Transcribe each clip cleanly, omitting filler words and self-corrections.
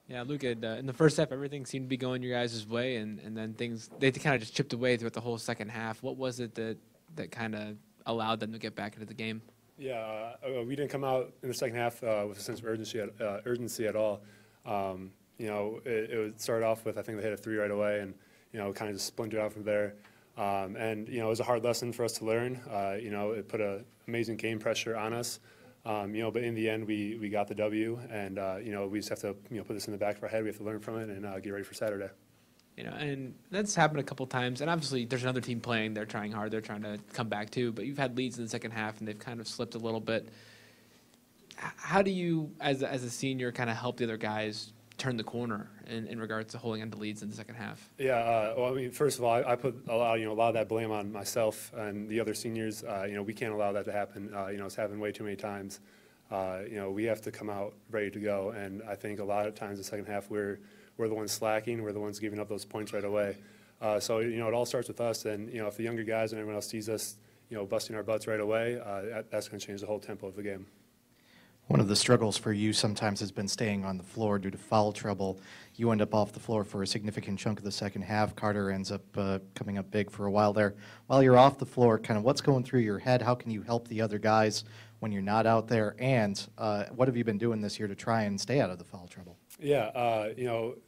Yeah, Luke, in the first half, everything seemed to be going your guys' way, and then they kind of just chipped away throughout the whole second half. What was it that kind of allowed them to get back into the game? Yeah, we didn't come out in the second half with a sense of urgency at all. It would start off with, I think they hit a three right away, and kind of just splintered out from there. It was a hard lesson for us to learn. It put an amazing game pressure on us. But in the end, we got the W, and we just have to put this in the back of our head. We have to learn from it and get ready for Saturday. And that's happened a couple times. And obviously, there's another team playing. They're trying hard. They're trying to come back too. But you've had leads in the second half, and they've kind of slipped a little bit. How do you, as a senior, kind of help the other guys turn the corner in regards to holding on to leads in the second half? Yeah, well, I mean, first of all, I put a lot of that blame on myself and the other seniors. We can't allow that to happen. It's happened way too many times. We have to come out ready to go, and I think a lot of times in the second half we're the ones slacking. We're the ones giving up those points right away. So it all starts with us, and if the younger guys and everyone else sees us, busting our butts right away, that's going to change the whole tempo of the game. One of the struggles for you sometimes has been staying on the floor due to foul trouble. You end up off the floor for a significant chunk of the second half. Carter ends up coming up big for a while there. While you're off the floor, kind of what's going through your head? How can you help the other guys when you're not out there? And what have you been doing this year to try and stay out of the foul trouble? Yeah,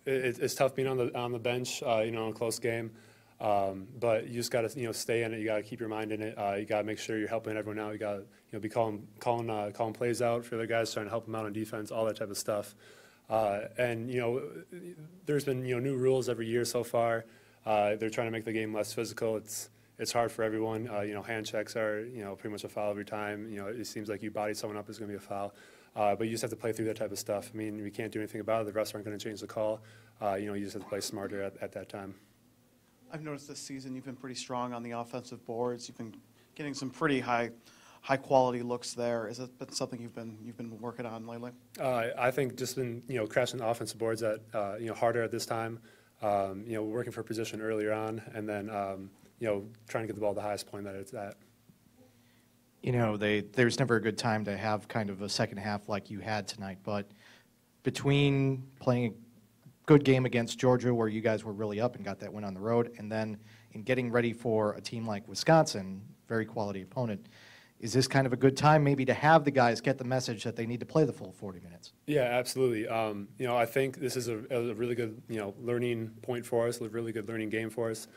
it's tough being on the bench, in a close game. But you just got to stay in it. You got to keep your mind in it. You got to make sure you're helping everyone out. You got to be calling plays out for the guys, trying to help them out on defense, all that type of stuff. There's been new rules every year so far. They're trying to make the game less physical. It's hard for everyone. Hand checks are pretty much a foul every time. It seems like you body someone up, it's going to be a foul. But you just have to play through that type of stuff. I mean, we can't do anything about it. The refs aren't going to change the call. You just have to play smarter at that time. I've noticed this season you've been pretty strong on the offensive boards. You've been getting some pretty high quality looks there. Is that been something you've been working on lately? I think just been crashing the offensive boards at harder at this time. Working for position earlier on, and then trying to get the ball the highest point that it's at. There's never a good time to have kind of a second half like you had tonight, but between playing good game against Georgia where you guys were really up and got that win on the road, and then in getting ready for a team like Wisconsin, very quality opponent, is this kind of a good time maybe to have the guys get the message that they need to play the full 40 minutes? Yeah, absolutely. I think this is a really good learning point for us, a really good learning game for us.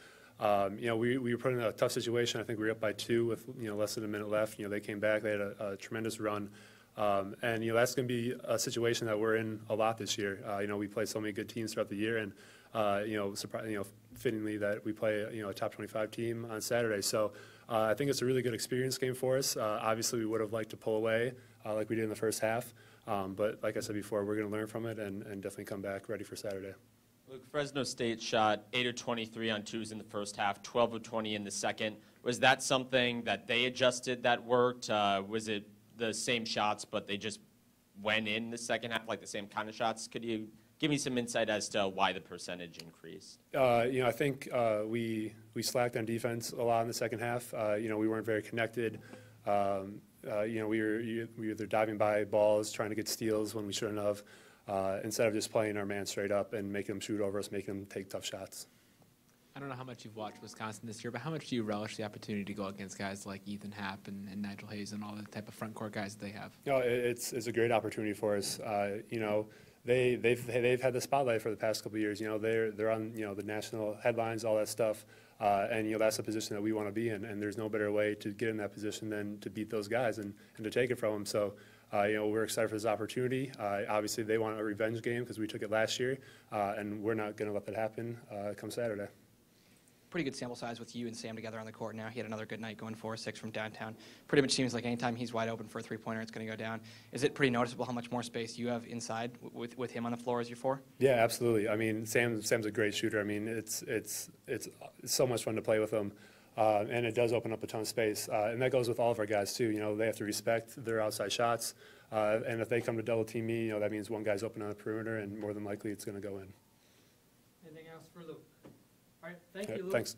We were put in a tough situation. I think we were up by 2 with less than a minute left. They came back. They had a tremendous run. That's going to be a situation that we're in a lot this year. We play so many good teams throughout the year, and fittingly that we play a top 25 team on Saturday. So I think it's a really good experience game for us. Obviously, we would have liked to pull away like we did in the first half, but like I said before, we're going to learn from it and definitely come back ready for Saturday. Luke, Fresno State shot 8 of 23 on twos in the first half, 12 of 20 in the second. Was that something that they adjusted that worked? Was it the same shots, but they just went in the second half, like the same kind of shots? Could you give me some insight as to why the percentage increased? I think we slacked on defense a lot in the second half. We weren't very connected. We were either diving by balls, trying to get steals when we shouldn't have, instead of just playing our man straight up and making them shoot over us, making them take tough shots. I don't know how much you've watched Wisconsin this year, but how much do you relish the opportunity to go against guys like Ethan Happ and Nigel Hayes and all the type of front court guys that they have? It's a great opportunity for us. They've had the spotlight for the past couple of years. They're on the national headlines, all that stuff, and that's the position that we want to be in. And there's no better way to get in that position than to beat those guys and to take it from them. So. We're excited for this opportunity. Obviously, they want a revenge game because we took it last year, and we're not going to let that happen come Saturday. Pretty good sample size with you and Sam together on the court now. He had another good night going 4-6 from downtown. Pretty much seems like anytime he's wide open for a three-pointer, it's going to go down. Is it pretty noticeable how much more space you have inside with him on the floor as your 4? Yeah, absolutely. I mean, Sam's a great shooter. I mean, it's so much fun to play with him. And it does open up a ton of space. And that goes with all of our guys, too. They have to respect their outside shots. And if they come to double team me, that means one guy's open on the perimeter, and more than likely it's going to go in. Anything else for Luke? All right, thank you, Luke. Thanks.